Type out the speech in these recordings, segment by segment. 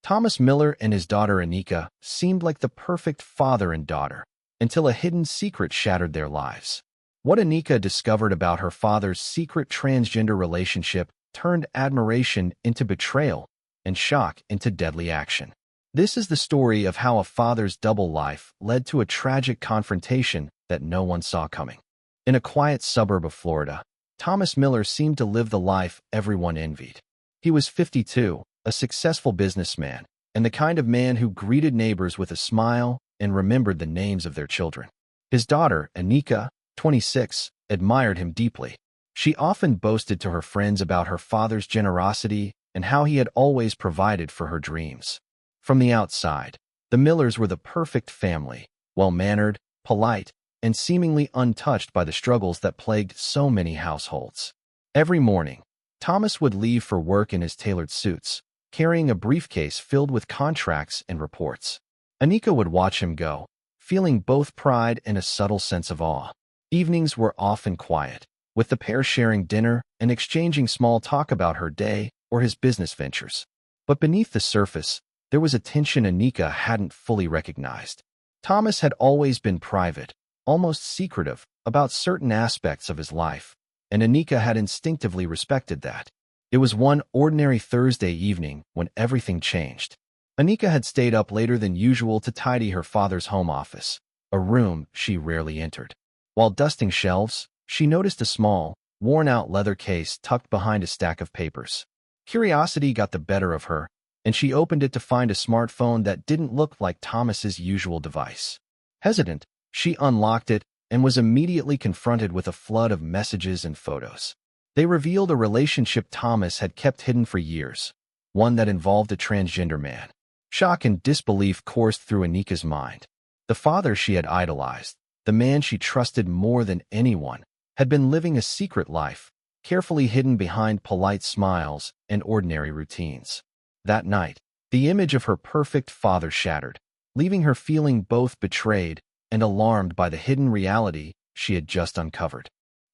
Thomas Miller and his daughter Anika seemed like the perfect father and daughter, until a hidden secret shattered their lives. What Anika discovered about her father's secret transgender relationship turned admiration into betrayal and shock into deadly action. This is the story of how a father's double life led to a tragic confrontation that no one saw coming. In a quiet suburb of Florida, Thomas Miller seemed to live the life everyone envied. He was 52, a successful businessman, and the kind of man who greeted neighbors with a smile and remembered the names of their children. His daughter, Anika, 26, admired him deeply. She often boasted to her friends about her father's generosity and how he had always provided for her dreams. From the outside, the Millers were the perfect family, well-mannered, polite, and seemingly untouched by the struggles that plagued so many households. Every morning, Thomas would leave for work in his tailored suits, carrying a briefcase filled with contracts and reports. Anika would watch him go, feeling both pride and a subtle sense of awe. Evenings were often quiet, with the pair sharing dinner and exchanging small talk about her day or his business ventures. But beneath the surface, there was a tension Anika hadn't fully recognized. Thomas had always been private, almost secretive, about certain aspects of his life, and Anika had instinctively respected that. It was one ordinary Thursday evening when everything changed. Anika had stayed up later than usual to tidy her father's home office, a room she rarely entered. While dusting shelves, she noticed a small, worn-out leather case tucked behind a stack of papers. Curiosity got the better of her, and she opened it to find a smartphone that didn't look like Thomas's usual device. Hesitant, she unlocked it and was immediately confronted with a flood of messages and photos. They revealed a relationship Thomas had kept hidden for years, one that involved a transgender man. Shock and disbelief coursed through Anika's mind. The father she had idolized, the man she trusted more than anyone, had been living a secret life, carefully hidden behind polite smiles and ordinary routines. That night, the image of her perfect father shattered, leaving her feeling both betrayed and alarmed by the hidden reality she had just uncovered.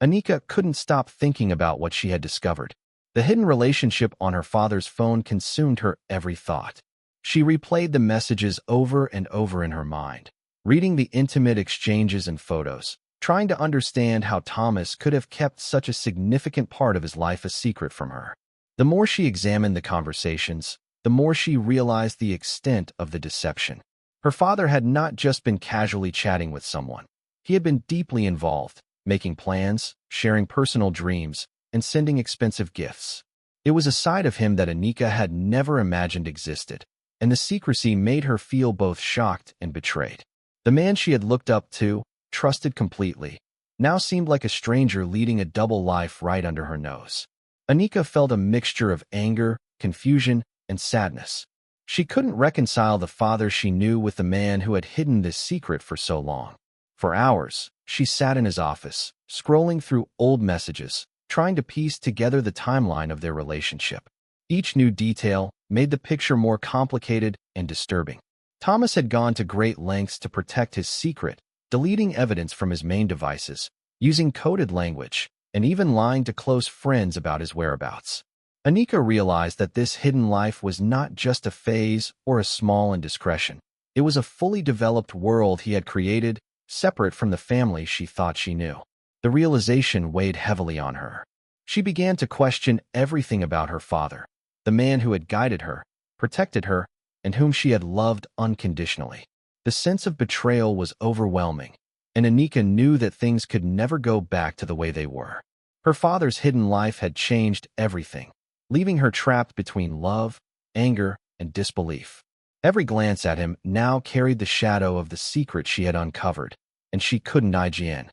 Anika couldn't stop thinking about what she had discovered. The hidden relationship on her father's phone consumed her every thought. She replayed the messages over and over in her mind, reading the intimate exchanges and photos, trying to understand how Thomas could have kept such a significant part of his life a secret from her. The more she examined the conversations, the more she realized the extent of the deception. Her father had not just been casually chatting with someone. He had been deeply involved, making plans, sharing personal dreams, and sending expensive gifts. It was a side of him that Anika had never imagined existed, and the secrecy made her feel both shocked and betrayed. The man she had looked up to, trusted completely, now seemed like a stranger leading a double life right under her nose. Anika felt a mixture of anger, confusion, and sadness. She couldn't reconcile the father she knew with the man who had hidden this secret for so long. For hours, she sat in his office, scrolling through old messages, trying to piece together the timeline of their relationship. Each new detail made the picture more complicated and disturbing. Thomas had gone to great lengths to protect his secret, deleting evidence from his main devices, using coded language, and even lying to close friends about his whereabouts. Anika realized that this hidden life was not just a phase or a small indiscretion. It was a fully developed world he had created, separate from the family she thought she knew. The realization weighed heavily on her. She began to question everything about her father, the man who had guided her, protected her, and whom she had loved unconditionally. The sense of betrayal was overwhelming, and Anika knew that things could never go back to the way they were. Her father's hidden life had changed everything, leaving her trapped between love, anger, and disbelief. Every glance at him now carried the shadow of the secret she had uncovered, and she couldn't IGN.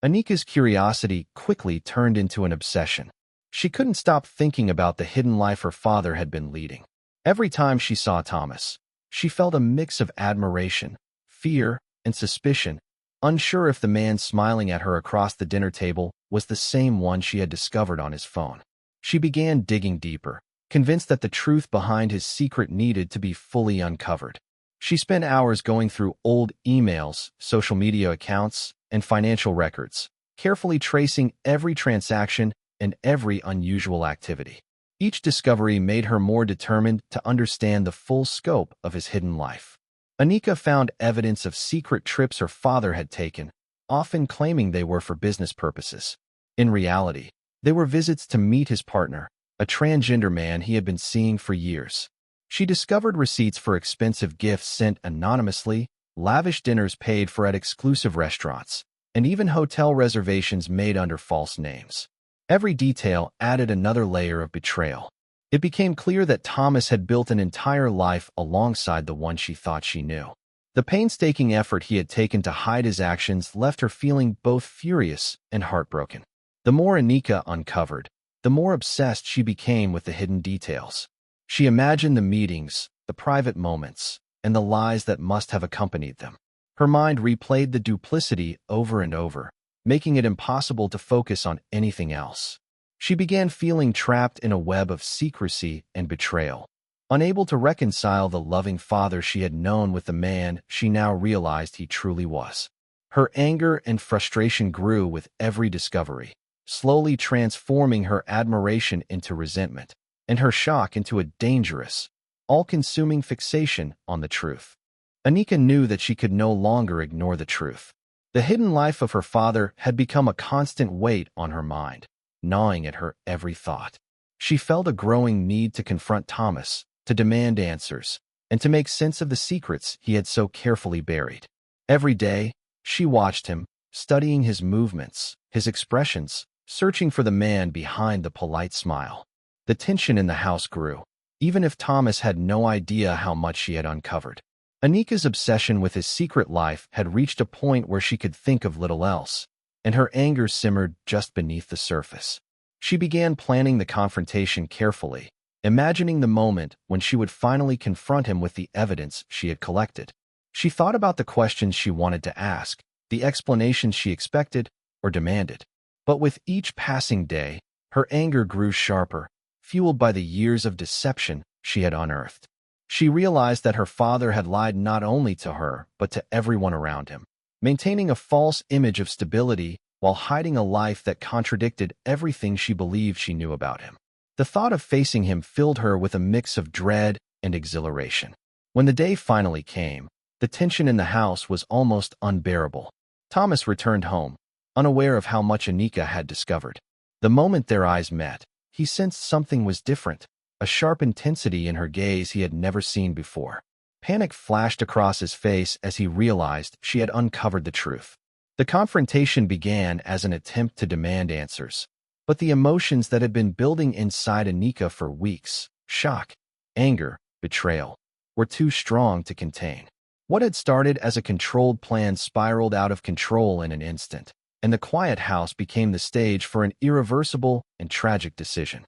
Anika's curiosity quickly turned into an obsession. She couldn't stop thinking about the hidden life her father had been leading. Every time she saw Thomas, she felt a mix of admiration, fear, and suspicion, unsure if the man smiling at her across the dinner table was the same one she had discovered on his phone. She began digging deeper, convinced that the truth behind his secret needed to be fully uncovered. She spent hours going through old emails, social media accounts, and financial records, carefully tracing every transaction and every unusual activity. Each discovery made her more determined to understand the full scope of his hidden life. Anika found evidence of secret trips her father had taken, often claiming they were for business purposes. In reality, they were visits to meet his partner, a transgender man he had been seeing for years. She discovered receipts for expensive gifts sent anonymously, lavish dinners paid for at exclusive restaurants, and even hotel reservations made under false names. Every detail added another layer of betrayal. It became clear that Thomas had built an entire life alongside the one she thought she knew. The painstaking effort he had taken to hide his actions left her feeling both furious and heartbroken. The more Anika uncovered, the more obsessed she became with the hidden details. She imagined the meetings, the private moments, and the lies that must have accompanied them. Her mind replayed the duplicity over and over, making it impossible to focus on anything else. She began feeling trapped in a web of secrecy and betrayal. Unable to reconcile the loving father she had known with the man she now realized he truly was. Her anger and frustration grew with every discovery, slowly transforming her admiration into resentment, and her shock into a dangerous, all-consuming fixation on the truth. Anika knew that she could no longer ignore the truth. The hidden life of her father had become a constant weight on her mind, gnawing at her every thought. She felt a growing need to confront Thomas, to demand answers, and to make sense of the secrets he had so carefully buried. Every day, she watched him, studying his movements, his expressions, searching for the man behind the polite smile. The tension in the house grew, even if Thomas had no idea how much she had uncovered. Anika's obsession with his secret life had reached a point where she could think of little else, and her anger simmered just beneath the surface. She began planning the confrontation carefully, imagining the moment when she would finally confront him with the evidence she had collected. She thought about the questions she wanted to ask, the explanations she expected or demanded. But with each passing day, her anger grew sharper, fueled by the years of deception she had unearthed. She realized that her father had lied not only to her, but to everyone around him, maintaining a false image of stability while hiding a life that contradicted everything she believed she knew about him. The thought of facing him filled her with a mix of dread and exhilaration. When the day finally came, the tension in the house was almost unbearable. Thomas returned home, unaware of how much Anika had discovered. The moment their eyes met, he sensed something was different, a sharp intensity in her gaze he had never seen before. Panic flashed across his face as he realized she had uncovered the truth. The confrontation began as an attempt to demand answers, but the emotions that had been building inside Anika for weeks, shock, anger, betrayal, were too strong to contain. What had started as a controlled plan spiraled out of control in an instant, and the quiet house became the stage for an irreversible and tragic decision.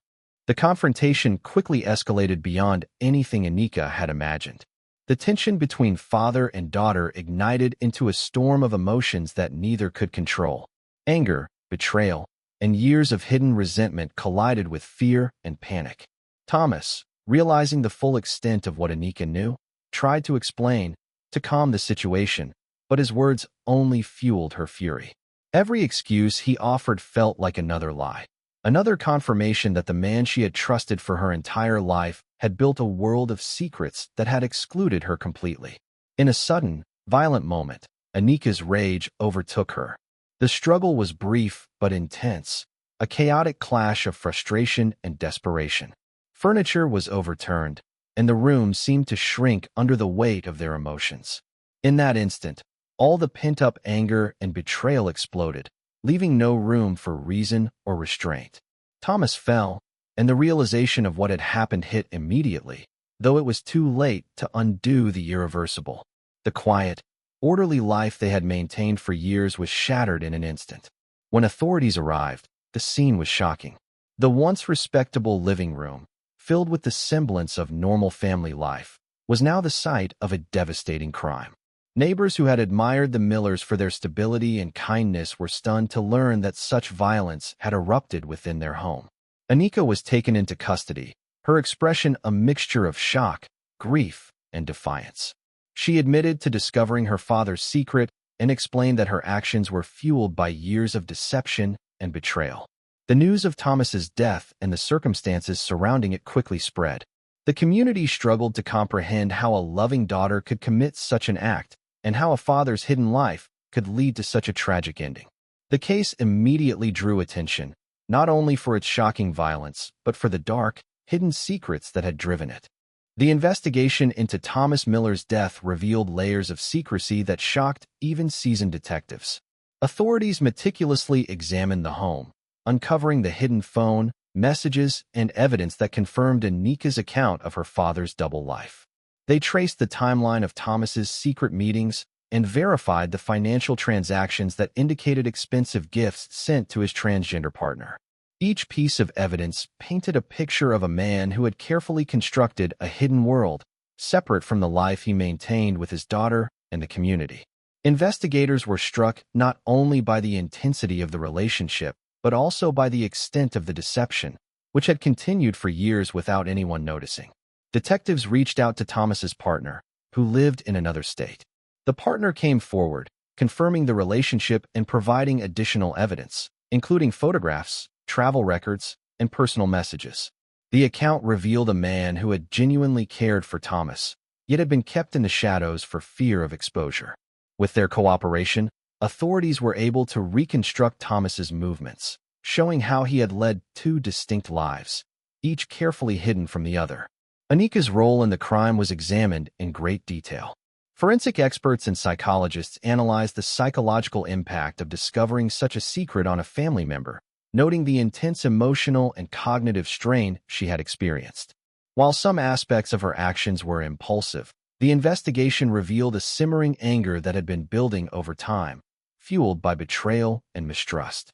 The confrontation quickly escalated beyond anything Anika had imagined. The tension between father and daughter ignited into a storm of emotions that neither could control. Anger, betrayal, and years of hidden resentment collided with fear and panic. Thomas, realizing the full extent of what Anika knew, tried to explain, to calm the situation, but his words only fueled her fury. Every excuse he offered felt like another lie, another confirmation that the man she had trusted for her entire life had built a world of secrets that had excluded her completely. In a sudden, violent moment, Anika's rage overtook her. The struggle was brief but intense, a chaotic clash of frustration and desperation. Furniture was overturned, and the room seemed to shrink under the weight of their emotions. In that instant, all the pent-up anger and betrayal exploded, leaving no room for reason or restraint. Thomas fell, and the realization of what had happened hit immediately, though it was too late to undo the irreversible. The quiet, orderly life they had maintained for years was shattered in an instant. When authorities arrived, the scene was shocking. The once respectable living room, filled with the semblance of normal family life, was now the site of a devastating crime. Neighbors who had admired the Millers for their stability and kindness were stunned to learn that such violence had erupted within their home. Anika was taken into custody, her expression a mixture of shock, grief, and defiance. She admitted to discovering her father's secret and explained that her actions were fueled by years of deception and betrayal. The news of Thomas's death and the circumstances surrounding it quickly spread. The community struggled to comprehend how a loving daughter could commit such an act and how a father's hidden life could lead to such a tragic ending. The case immediately drew attention, not only for its shocking violence, but for the dark, hidden secrets that had driven it. The investigation into Thomas Miller's death revealed layers of secrecy that shocked even seasoned detectives. Authorities meticulously examined the home, uncovering the hidden phone, messages, and evidence that confirmed Anika's account of her father's double life. They traced the timeline of Thomas's secret meetings and verified the financial transactions that indicated expensive gifts sent to his transgender partner. Each piece of evidence painted a picture of a man who had carefully constructed a hidden world, separate from the life he maintained with his daughter and the community. Investigators were struck not only by the intensity of the relationship, but also by the extent of the deception, which had continued for years without anyone noticing. Detectives reached out to Thomas's partner, who lived in another state. The partner came forward, confirming the relationship and providing additional evidence, including photographs, travel records, and personal messages. The account revealed a man who had genuinely cared for Thomas, yet had been kept in the shadows for fear of exposure. With their cooperation, authorities were able to reconstruct Thomas's movements, showing how he had led two distinct lives, each carefully hidden from the other. Anika's role in the crime was examined in great detail. Forensic experts and psychologists analyzed the psychological impact of discovering such a secret on a family member, noting the intense emotional and cognitive strain she had experienced. While some aspects of her actions were impulsive, the investigation revealed a simmering anger that had been building over time, fueled by betrayal and mistrust.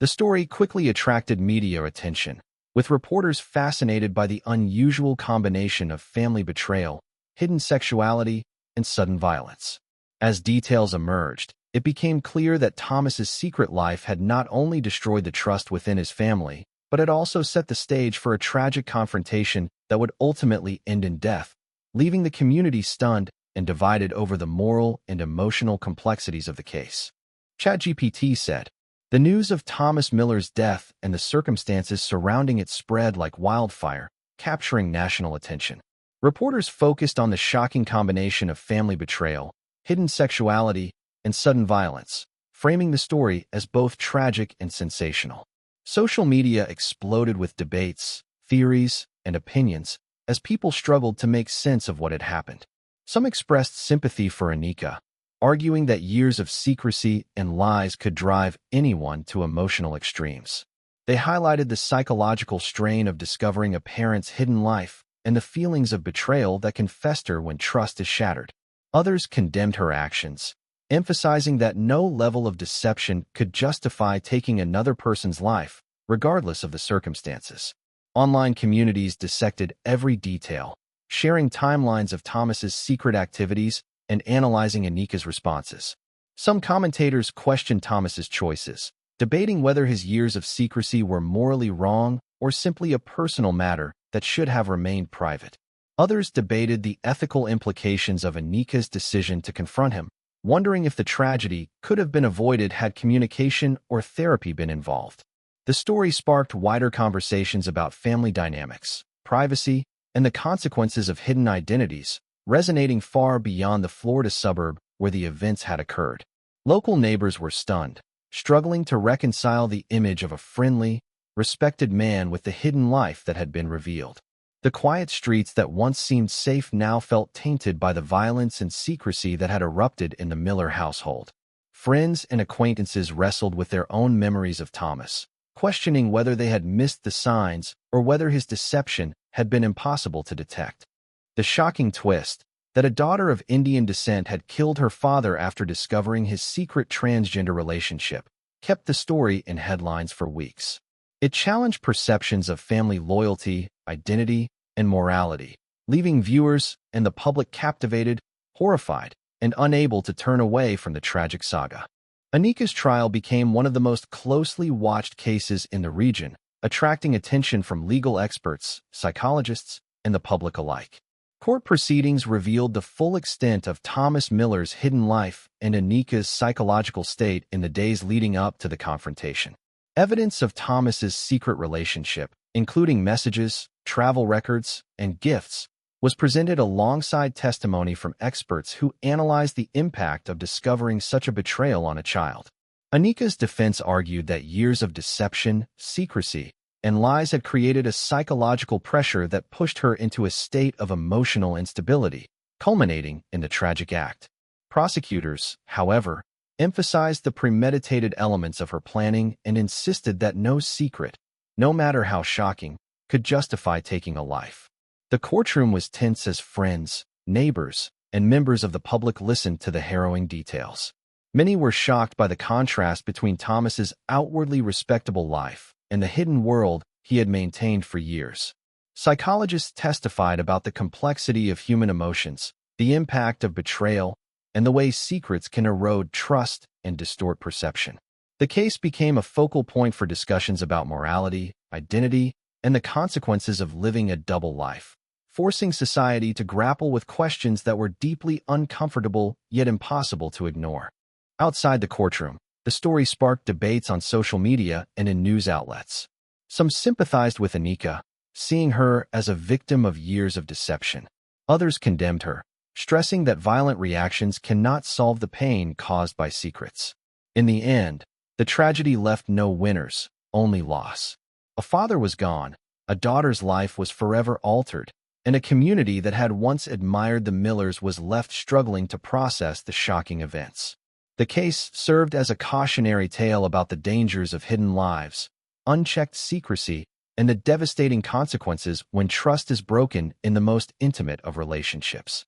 The story quickly attracted media attention, with reporters fascinated by the unusual combination of family betrayal, hidden sexuality, and sudden violence. As details emerged, it became clear that Thomas's secret life had not only destroyed the trust within his family, but had also set the stage for a tragic confrontation that would ultimately end in death, leaving the community stunned and divided over the moral and emotional complexities of the case. ChatGPT said, "The news of Thomas Miller's death and the circumstances surrounding it spread like wildfire, capturing national attention. Reporters focused on the shocking combination of family betrayal, hidden sexuality, and sudden violence, framing the story as both tragic and sensational. Social media exploded with debates, theories, and opinions as people struggled to make sense of what had happened. Some expressed sympathy for Anika, arguing that years of secrecy and lies could drive anyone to emotional extremes. They highlighted the psychological strain of discovering a parent's hidden life and the feelings of betrayal that can fester when trust is shattered. Others condemned her actions, emphasizing that no level of deception could justify taking another person's life, regardless of the circumstances. Online communities dissected every detail, sharing timelines of Thomas's secret activities and analyzing Anika's responses. Some commentators questioned Thomas's choices, debating whether his years of secrecy were morally wrong or simply a personal matter that should have remained private. Others debated the ethical implications of Anika's decision to confront him, wondering if the tragedy could have been avoided had communication or therapy been involved. The story sparked wider conversations about family dynamics, privacy, and the consequences of hidden identities, resonating far beyond the Florida suburb where the events had occurred. Local neighbors were stunned, struggling to reconcile the image of a friendly, respected man with the hidden life that had been revealed. The quiet streets that once seemed safe now felt tainted by the violence and secrecy that had erupted in the Miller household. Friends and acquaintances wrestled with their own memories of Thomas, questioning whether they had missed the signs or whether his deception had been impossible to detect. The shocking twist, that a daughter of Indian descent had killed her father after discovering his secret transgender relationship, kept the story in headlines for weeks. It challenged perceptions of family loyalty, identity, and morality, leaving viewers and the public captivated, horrified, and unable to turn away from the tragic saga. Anika's trial became one of the most closely watched cases in the region, attracting attention from legal experts, psychologists, and the public alike. Court proceedings revealed the full extent of Thomas Miller's hidden life and Anika's psychological state in the days leading up to the confrontation. Evidence of Thomas's secret relationship, including messages, travel records, and gifts, was presented alongside testimony from experts who analyzed the impact of discovering such a betrayal on a child. Anika's defense argued that years of deception, secrecy, and lies had created a psychological pressure that pushed her into a state of emotional instability, culminating in the tragic act. Prosecutors, however, emphasized the premeditated elements of her planning and insisted that no secret, no matter how shocking, could justify taking a life. The courtroom was tense as friends, neighbors, and members of the public listened to the harrowing details. Many were shocked by the contrast between Thomas's outwardly respectable life and the hidden world he had maintained for years. Psychologists testified about the complexity of human emotions, the impact of betrayal, and the way secrets can erode trust and distort perception. The case became a focal point for discussions about morality, identity, and the consequences of living a double life, forcing society to grapple with questions that were deeply uncomfortable yet impossible to ignore. Outside the courtroom, the story sparked debates on social media and in news outlets. Some sympathized with Anika, seeing her as a victim of years of deception. Others condemned her, stressing that violent reactions cannot solve the pain caused by secrets. In the end, the tragedy left no winners, only loss. A father was gone, a daughter's life was forever altered, and a community that had once admired the Millers was left struggling to process the shocking events. The case served as a cautionary tale about the dangers of hidden lives, unchecked secrecy, and the devastating consequences when trust is broken in the most intimate of relationships.